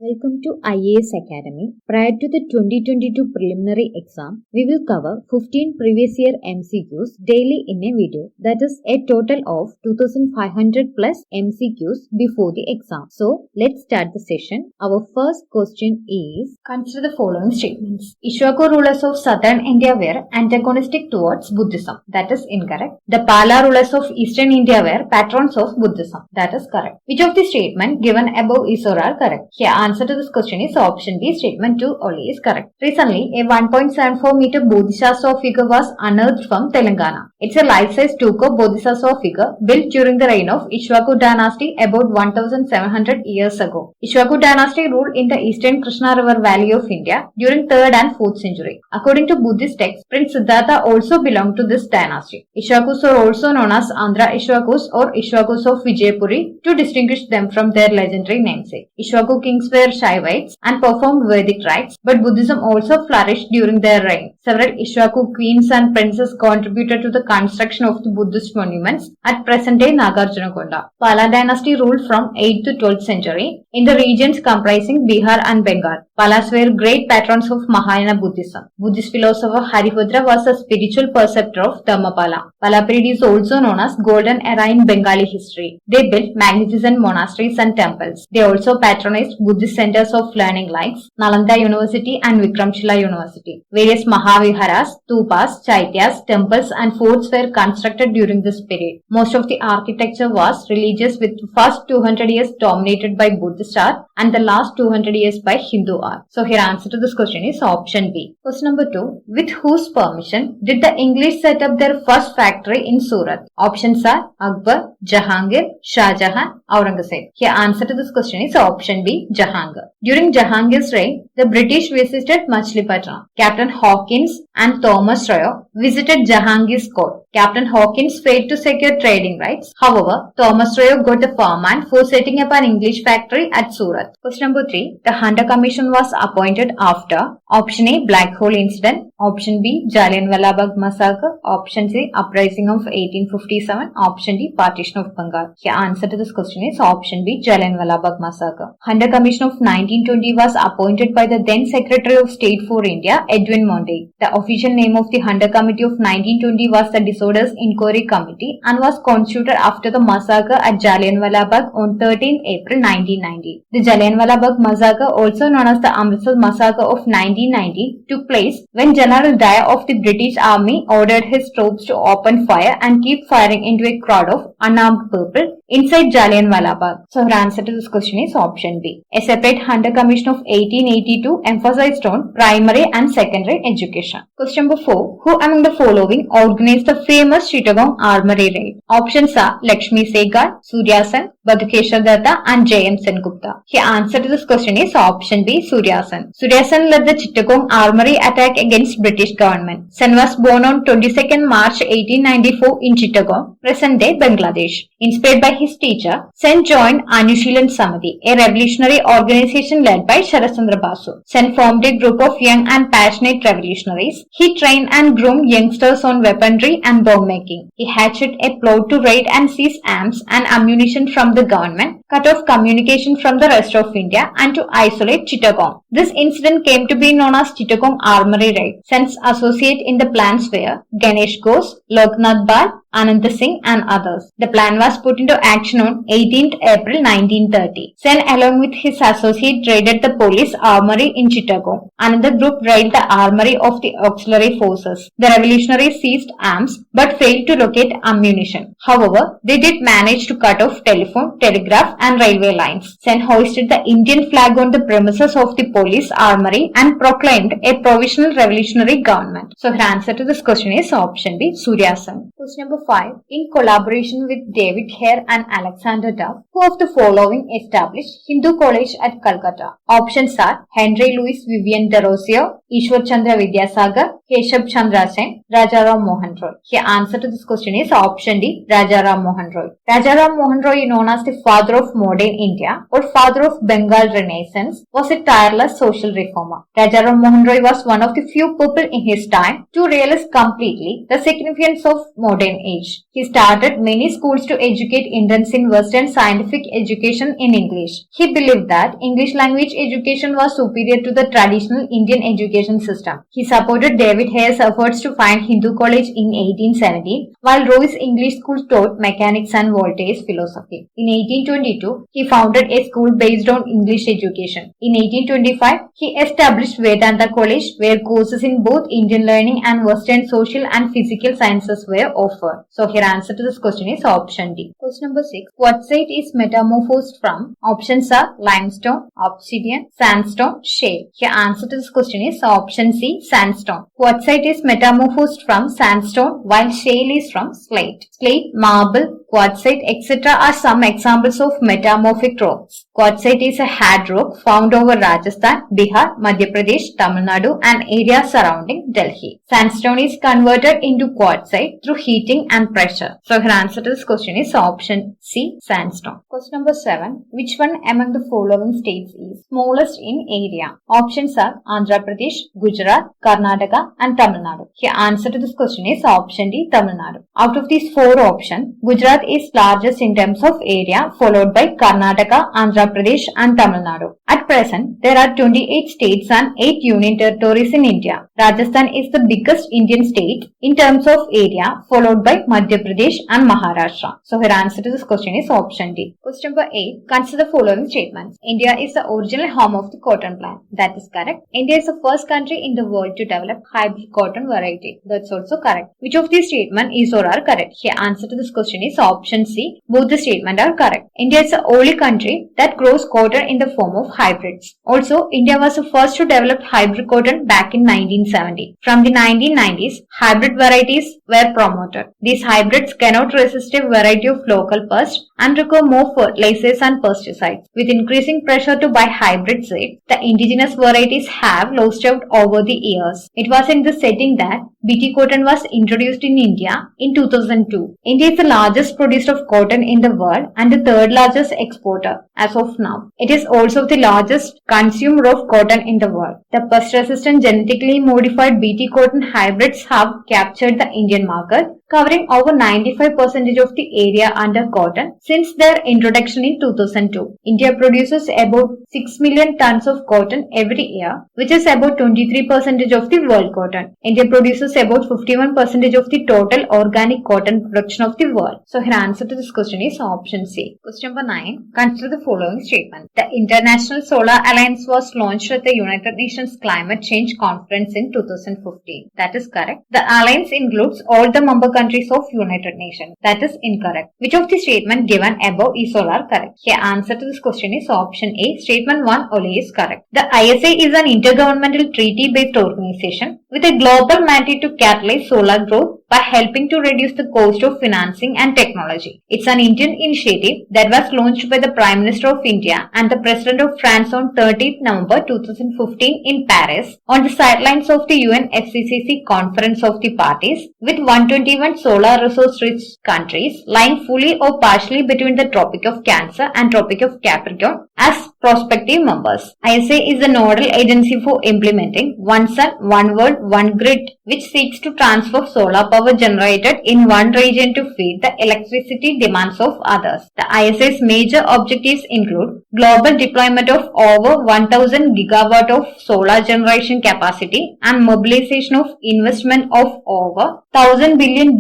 Welcome to IAS Academy. Prior to the 2022 preliminary exam, we will cover 15 previous year MCQs daily in a video. That is a total of 2500 plus MCQs before the exam. So, let's start the session. Our first question is, consider the following statements. Ikshvaku rulers of southern India were antagonistic towards Buddhism. That is incorrect. The Pala rulers of eastern India were patrons of Buddhism. That is correct. Which of the statements given above is or are correct? Here, answer to this question is option B. Statement 2 only is correct. Recently, a 1.74 meter Bodhisattva figure was unearthed from Telangana. It's a life-size stucco Bodhisattva figure built during the reign of Ikshvaku dynasty about 1700 years ago. Ikshvaku dynasty ruled in the eastern Krishna River valley of India during 3rd and 4th century. According to Buddhist texts, Prince Siddhartha also belonged to this dynasty. Ikshvakus are also known as Andhra Ikshvakus or Ikshvakus of Vijaypuri to distinguish them from their legendary namesake. Ikshvaku kings were Shaivites and performed Vedic rites, but Buddhism also flourished during their reign. Several Ikshvaku queens and princes contributed to the construction of the Buddhist monuments at present-day Nagarjunakonda. Pala dynasty ruled from 8th to 12th century in the regions comprising Bihar and Bengal. Palas were great patrons of Mahayana Buddhism. Buddhist philosopher Haribhadra was a spiritual preceptor of Dhammapala. Pala period is also known as Golden Era in Bengali history. They built magnificent monasteries and temples. They also patronized Buddhist centers of learning like Nalanda University and Vikramshila University. Various Mahaviharas, Stupas, Chaityas, temples and forts were constructed during this period. Most of the architecture was religious, with the first 200 years dominated by Buddhist art and the last 200 years by Hindu art. So here answer to this question is option B. Question number 2. With whose permission did the English set up their first factory in Surat? Options are Akbar, Jahangir, Shahjahan, Aurangzeb. Here answer to this question is option B. Jahangir. During Jahangir's reign, the British visited Machilipatnam. Captain Hawkins and Thomas Royo visited Jahangir's court. Captain Hawkins failed to secure trading rights. However, Thomas Royo got a farmland for setting up an English factory at Surat. Question number 3. The Hunter Commission was appointed after option A. Black Hole Incident, option B. Jalianwalla Bagh massacre, option C. Uprising of 1857, option D. Partition of Bengal. Here answer to this question is option B. Jalianwalla Bagh massacre. Hunter Commission of 1920 was appointed by the then Secretary of State for India, Edwin Monday. The official name of the Hunter Committee of 1920 was the Disorders Inquiry Committee and was constituted after the massacre at Jalianwalla Bagh on 13th April 1990. The Jalianwalla Bagh massacre, also known as the Amritsar massacre of 1990, took place when General Dyer of the British Army ordered his troops to open fire and keep firing into a crowd of unarmed people inside Jalianwalla Bagh. So her answer to this question is option B. A separate Hunter Commission of 1882 emphasized on primary and secondary education. Question number 4. Who among the following organized the famous Chittagong Armoury raid? Options are Laxmi Sehgal, Surya Sen, Batukeshwar Datta and Sengupta. Here answer to this question is option B. Surya Sen. Surya Sen led the Chittagong Armoury attack against British government. Sen was born on 22nd March 1894 in Chittagong, present-day Bangladesh. Inspired by his teacher, Sen joined Anushilan Samiti, a revolutionary organization led by Sharat Chandra Basu. Sen formed a group of young and passionate revolutionaries. He trained and groomed youngsters on weaponry and bomb making. He hatched a plot to raid and seize arms and ammunition from the government, cut off communication from the rest of India, and to isolate Chittagong. This incident came to be known as Chittagong Armoury raid. Sen's associate in the plans were Ganesh Ghosh, Loknath Bal, Ananta Singh and others. The plan was put into action on 18th April 1930. Sen along with his associate raided the police armory in Chittagong. Another group raided the armory of the auxiliary forces. The revolutionaries seized arms but failed to locate ammunition. However, they did manage to cut off telephone, telegraph and railway lines. Sen hoisted the Indian flag on the premises of the police armory and proclaimed a provisional revolutionary government. So her answer to this question is option B. Surya Sen. Question number 5. In collaboration with David Hare and Alexander Duff, who of the following established Hindu College at Calcutta? Options are Henry Louis Vivian Derosio, Ishwar Chandra Vidyasagar, Keshav Chandra Sen, Rajaram Mohan Roy. Here answer to this question is option D. Rajaram Mohan Roy. Rajaram Mohan Roy, known as the father of modern India or father of Bengal Renaissance, was a tireless social reformer. Rajaram Mohan Roy was one of the few people in his time to realize completely the significance of modern modern age. He started many schools to educate Indians in Western scientific education in English. He believed that English language education was superior to the traditional Indian education system. He supported David Hare's efforts to find Hindu college in 1870, while Roy's English school taught mechanics and Voltaire's philosophy. In 1822, he founded a school based on English education. In 1825, he established Vedanta College, where courses in both Indian learning and Western social and physical sciences were offered. So here answer to this question is option D. Question number 6. Quartzite is metamorphosed from? Options are limestone, obsidian, sandstone, shale. Here answer to this question is option C, sandstone. Quartzite is metamorphosed from sandstone, while shale is from slate. Slate, marble, quartzite, etc. are some examples of metamorphic rocks. Quartzite is a hard rock found over Rajasthan, Bihar, Madhya Pradesh, Tamil Nadu and areas surrounding Delhi. Sandstone is converted into quartzite through heating and pressure. So her answer to this question is option C, sandstone. Question number 7. Which one among the following states is smallest in area? Options are Andhra Pradesh, Gujarat, Karnataka and Tamil Nadu. Here answer to this question is option D, Tamil Nadu. Out of these 4 options, Gujarat is largest in terms of area, followed by Karnataka, Andhra Pradesh and Tamil Nadu. At present, there are 28 states and 8 union territories in India. Rajasthan is the biggest Indian state in terms of area, followed by Madhya Pradesh and Maharashtra. So her answer to this question is option D. Question number 8. Consider the following statements. India is the original home of the cotton plant. That is correct. India is the first country in the world to develop hybrid cotton variety. That's also correct. Which of these statements is or are correct? Here answer to this question is option C. Both the statements are correct. India is the only country that grows cotton in the form of hybrids. Also, India was the first to develop hybrid cotton back in 1970. From the 1990s, hybrid varieties were promoted. These hybrids cannot resist a variety of local pests and require more fertilizers and pesticides. With increasing pressure to buy hybrid seeds, the indigenous varieties have lost out over the years. It was in this setting that BT cotton was introduced in India in 2002. India is the largest producer of cotton in the world and the third largest exporter as of now. It is also the largest consumer of cotton in the world. The pest-resistant genetically modified BT cotton hybrids have captured the Indian market, covering over 95% of the area under cotton since their introduction in 2002. India produces about 6 million tons of cotton every year, which is about 23% of the world cotton. India produces about 51% of the total organic cotton production of the world. So her answer to this question is option C. Question number 9. Consider the following statement. The International Solar Alliance was launched at the United Nations Climate Change Conference in 2015. That is correct. The alliance includes all the member countries of United Nations. That is incorrect. Which of the statement given above is or are correct? Here answer to this question is option A. Statement 1 only is correct. The ISA is an intergovernmental treaty-based organization with a global mandate to catalyze solar growth by helping to reduce the cost of financing and technology. It's an Indian initiative that was launched by the Prime Minister of India and the President of France on 30th November 2015 in Paris on the sidelines of the UNFCCC Conference of the Parties, with 121 solar resource-rich countries lying fully or partially between the Tropic of Cancer and Tropic of Capricorn as prospective members. ISA is the nodal agency for implementing One Sun, One World, One Grid, which seeks to transfer solar power generated in one region to feed the electricity demands of others. The ISA's major objectives include global deployment of over 1000 gigawatt of solar generation capacity and mobilization of investment of over $1,000 billion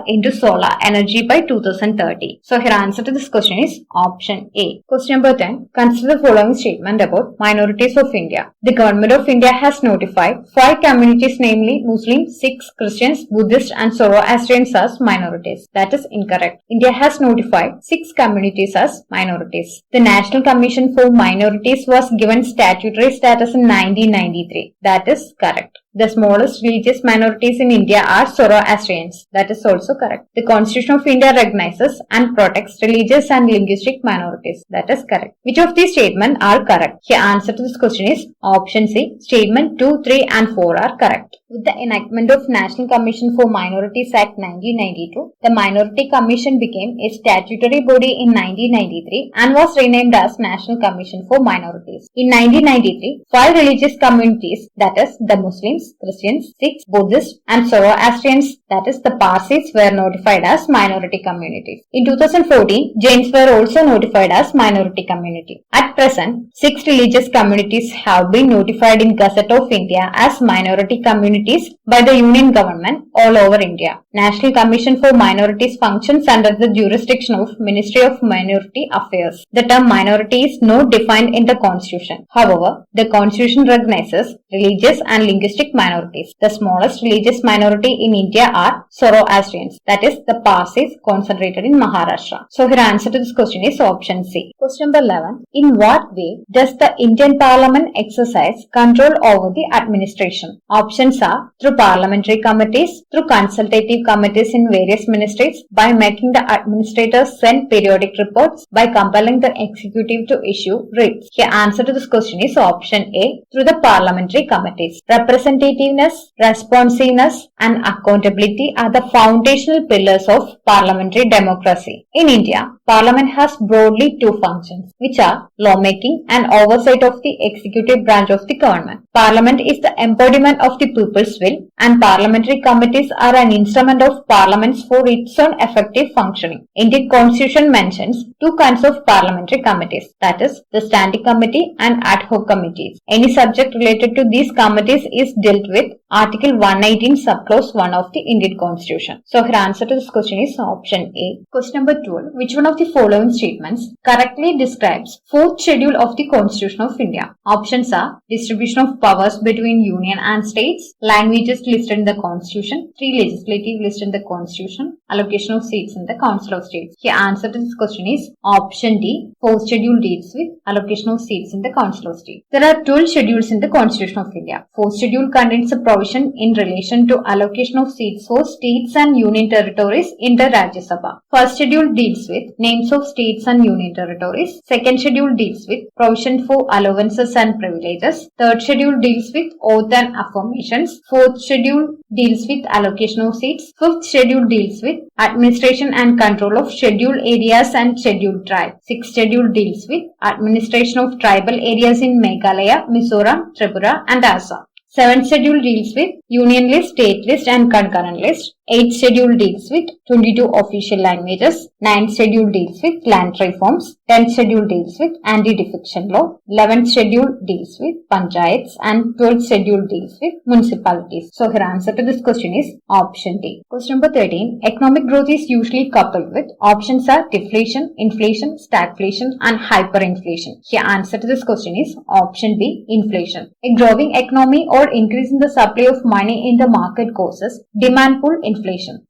into solar energy by 2030. So her answer to this question is option A. Question number 10. Consider the following statement about minorities of India. The Government of India has notified 5 communities, namely Muslims, Sikhs, Christians, Buddhists and Zoroastrians as minorities. That is incorrect. India has notified 6 communities as minorities. The National Commission for Minorities was given statutory status in 1993. That is correct. The smallest religious minorities in India are Zoroastrians. That is also correct. The Constitution of India recognizes and protects religious and linguistic minorities. That is correct. Which of these statements are correct? Here answer to this question is option C. Statement 2, 3 and 4 are correct. With the enactment of National Commission for Minorities Act 1992, the Minority Commission became a statutory body in 1993 and was renamed as National Commission for Minorities. In 1993, 5 religious communities, that is the Muslims, Christians, Sikhs, Buddhists and Zoroastrians, that is the Parsis, were notified as minority communities. In 2014, Jains were also notified as minority community. At present, 6 religious communities have been notified in Gazette of India as minority communities by the Union Government all over India. National Commission for Minorities functions under the jurisdiction of Ministry of Minority Affairs. The term minority is not defined in the Constitution. However, the Constitution recognizes religious and linguistic minorities. The smallest religious minority in India are Zoroastrians, that is the Parsis concentrated in Maharashtra. So here answer to this question is option C. Question number 11. In what way does the Indian Parliament exercise control over the administration? Options are through parliamentary committees, through consultative committees in various ministries, by making the administrators send periodic reports, by compelling the executive to issue writs. Here answer to this question is option A, through the parliamentary committees. Representativeness, responsiveness and accountability are the foundational pillars of parliamentary democracy. In India, Parliament has broadly 2 functions, which are lawmaking and oversight of the executive branch of the government. Parliament is the embodiment of the people's will, and parliamentary committees are an instrument of parliaments for its own effective functioning. Indian Constitution mentions 2 kinds of parliamentary committees, that is, the standing committee and ad hoc committees. Any subject related to these committees is dealt with Article 118 subclause 1 of the Indian Constitution. So her answer to this question is option A. Question number 12. Which one of the following statements correctly describes 4th schedule of the Constitution of India? Options are distribution of powers between union and states, languages listed in the Constitution, 3 legislative listed in the Constitution, allocation of seats in the Council of States. The answer to this question is option D. 4th schedule deals with allocation of seats in the Council of States. There are 12 schedules in the Constitution of India. 4th schedule contains a provision in relation to allocation of seats for states and union territories in the Rajya Sabha. First schedule deals with names of states and union territories. Second schedule deals with provision for allowances and privileges. Third schedule deals with oath and affirmations. Fourth schedule deals with allocation of seats. Fifth schedule deals with administration and control of scheduled areas and scheduled tribes. Sixth schedule deals with administration of tribal areas in Meghalaya, Mizoram, Tripura and Assam. 7th schedule deals with union list, state list and concurrent list. 8th schedule deals with 22 official languages. 9th schedule deals with land reforms. 10th schedule deals with anti-defection law. 11th schedule deals with panchayats and 12th schedule deals with municipalities. So her answer to this question is option D. Question number 13. Economic growth is usually coupled with options are deflation, inflation, stagflation and hyperinflation. Here answer to this question is option B, inflation. A growing economy or increase in the supply of money in the market causes demand pull inflation.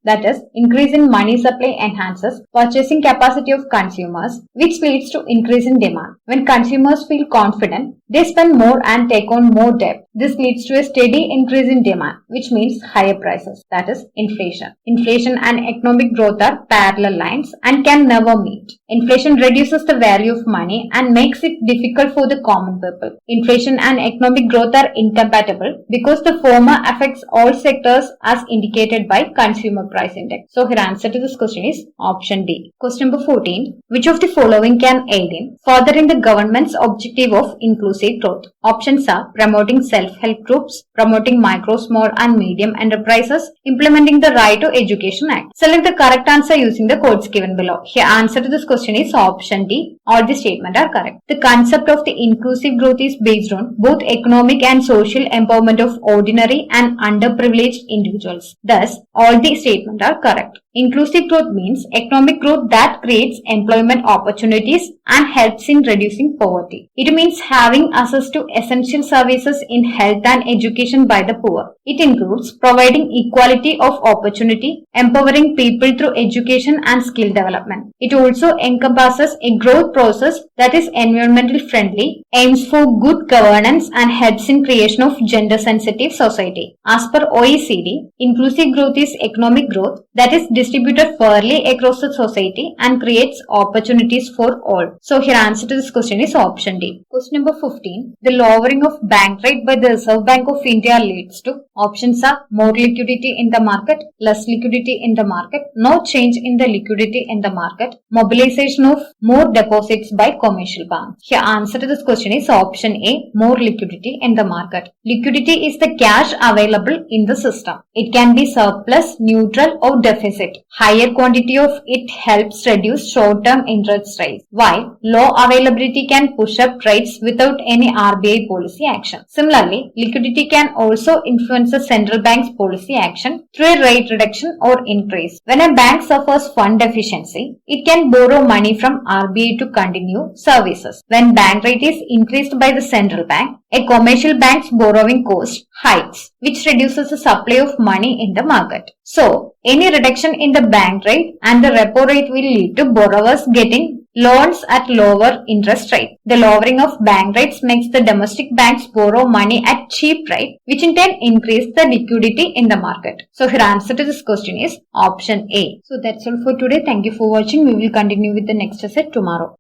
That is, increase in money supply enhances purchasing capacity of consumers, which leads to increase in demand. When consumers feel confident, they spend more and take on more debt. This leads to a steady increase in demand, which means higher prices. That is inflation. Inflation and economic growth are parallel lines and can never meet. Inflation reduces the value of money and makes it difficult for the common people. Inflation and economic growth are incompatible because the former affects all sectors as indicated by Consumer Price Index. So her answer to this question is option D. Question number 14. Which of the following can aid in furthering the government's objective of inclusive growth? Options are promoting self-help groups, promoting micro, small and medium enterprises, implementing the Right to Education Act. Select the correct answer using the codes given below. Here answer to this question is option D. All the statements are correct. The concept of the inclusive growth is based on both economic and social empowerment of ordinary and underprivileged individuals. Thus, all the statements are correct. Inclusive growth means economic growth that creates employment opportunities and helps in reducing poverty. It means having access to essential services in health and education by the poor. It includes providing equality of opportunity, empowering people through education and skill development. It also encompasses a growth process that is environmental friendly, aims for good governance and helps in creation of gender sensitive society. As per OECD, inclusive growth is economic growth that is distributed fairly across the society and creates opportunities for all. So here answer to this question is option D. Question number 15. The lowering of bank rate by the Reserve Bank of India leads to options are more liquidity in the market, less liquidity in the market, no change in the liquidity in the market, mobilization of more deposits by commercial banks. Here answer to this question is option A, more liquidity in the market. Liquidity is the cash available in the system. It can be surplus, neutral or deficit. Higher quantity of it helps reduce short-term interest rates, while low availability can push up rates without any RBI policy action. Similarly, liquidity can also influence the central bank's policy action through a rate reduction or increase. When a bank suffers fund deficiency, it can borrow money from RBI to continue services. When bank rate is increased by the central bank, a commercial bank's borrowing cost hikes, which reduces the supply of money in the market. So, any reduction in the bank rate and the repo rate will lead to borrowers getting loans at lower interest rate. The lowering of bank rates makes the domestic banks borrow money at cheap rate, which in turn increase the liquidity in the market. So here answer to this question is option A. So that's all for today. Thank you for watching. We will continue with the next set tomorrow.